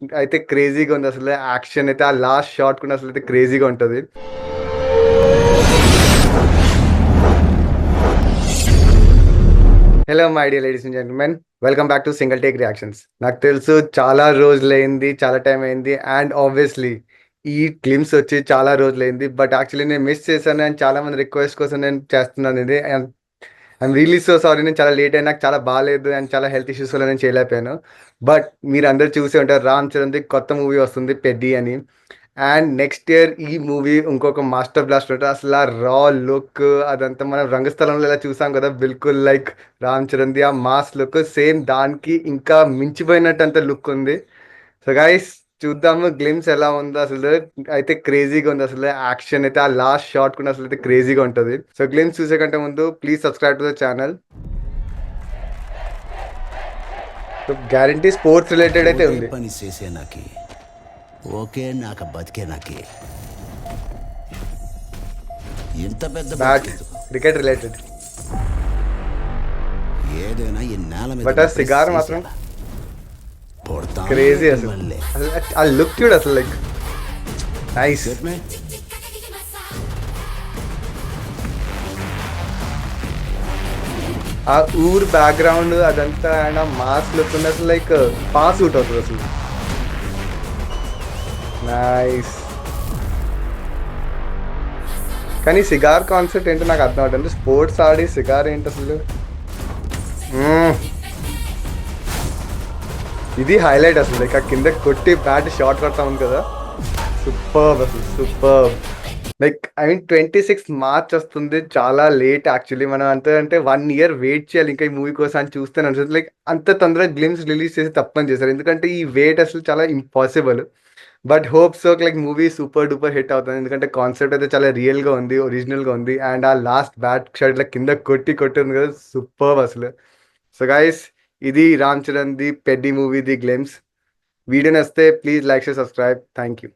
అయితే క్రేజీగా ఉంది అసలు. యాక్షన్ అయితే ఆ లాస్ట్ షాట్ కూడా అసలు అయితే క్రేజీగా ఉంటుంది. Hello my dear ladies and gentlemen, welcome back to single take reactions. నాకు తెలుసు చాలా రోజులైంది, చాలా టైం అయింది, అండ్ ఆబ్వియస్లీ ఈ క్లిమ్స్ వచ్చి చాలా రోజులైంది. బట్ యాక్చువల్లీ నేను మిస్ చేశాను అండ్ చాలా మంది రిక్వెస్ట్ కోసం నేను చేస్తున్నాను ఇది. I'm really so sorry. నేను చాలా లేట్ అయినా, నాకు చాలా బాగాలేదు అండ్ చాలా హెల్త్ ఇష్యూస్ వల్ల నేను చేయలేకపోయాను. బట్ మీరు అందరు చూసే ఉంటారు, రామ్ చరణ్ది కొత్త మూవీ వస్తుంది పెద్ది అని. అండ్ నెక్స్ట్ ఇయర్ ఈ మూవీ ఇంకొక మాస్టర్ బ్లాస్ట్ ఉంటుంది. అసలు ఆ రా లుక్ అదంతా మనం రంగస్థలంలో ఇలా చూసాం కదా, బిల్కుల్ లైక్ రామ్ చరణ్ది ఆ మాస్ లుక్ సేమ్ దానికి ఇంకా మించిపోయినట్టు అంత లుక్ ఉంది. సో గైస్, చూద్దాము గ్లిమ్స్ ఎలా ఉందో అసలు. అయితే క్రేజీగా ఉంది అసలు. యాక్షన్ అయితే ఆ లాస్ట్ షాట్ కూడా అసలు అయితే క్రేజీగా ఉంటుంది. సో గ్లిమ్స్ చూసే కంటే ముందు please subscribe to the channel. So guarantee sports related అయితే ఒకే ఉంది. పని చేసే నాకి ఓకే నాక బతికే నాకి ఇంత పెద్ద బ్యాట్ బతికెందుకు? Cricket related. ఏదైనా ఈ నేల మీద బట్ ఆ సిగార్ మాత్రం పొడతాం క్రేజీ అసలు. మళ్ళీ. ఆ లుక్ చూడు అసలు, లైక్ నైస్. Get me? ఆ ఊర్ బ్యాక్గ్రౌండ్ అదంతా అండ్ ఆ మాస్ లుక్ ఉంది అసలు, లైక్ పాస్ అవుట్ అవుతుంది అసలు. నైస్. కానీ సిగార్ కాన్సెప్ట్ ఏంటో నాకు అర్థం అవుతుంది. స్పోర్ట్స్ ఆడి సిగార్ ఏంటి అసలు. మ్మ్. ఇది హైలైట్ అసలు, లైక్ ఆ కింద కొట్టి బ్యాట్ షాట్ కొడతా ఉంది కదా, సూపర్ అసలు, super. Like I mean 26 March వస్తుంది, చాలా లేట్ యాక్చువల్లీ. మనం అంత అంటే 1 year వెయిట్ చేయాలి ఇంకా ఈ మూవీ కోసం అని చూస్తే అనిపిస్తుంది. లైక్ అంత తొందరగా గ్లిమ్స్ రిలీజ్ చేసి తప్పని చేశారు, ఎందుకంటే ఈ వెయిట్ అసలు చాలా impossible. But hope so like movie super duper hit అవుతుంది, ఎందుకంటే కాన్సెప్ట్ అయితే చాలా రియల్గా ఉంది, ఒరిజినల్గా ఉంది. అండ్ ఆ లాస్ట్ బ్యాట్ షాట్ ఇట్లా కింద కొట్టి కొట్టి ఉంది కదా, సూపర్ అసలు. సో గైస్, ఇది Ram Charan the Peddi movie the glimpse. Video నచ్చితే please like share subscribe. Thank you.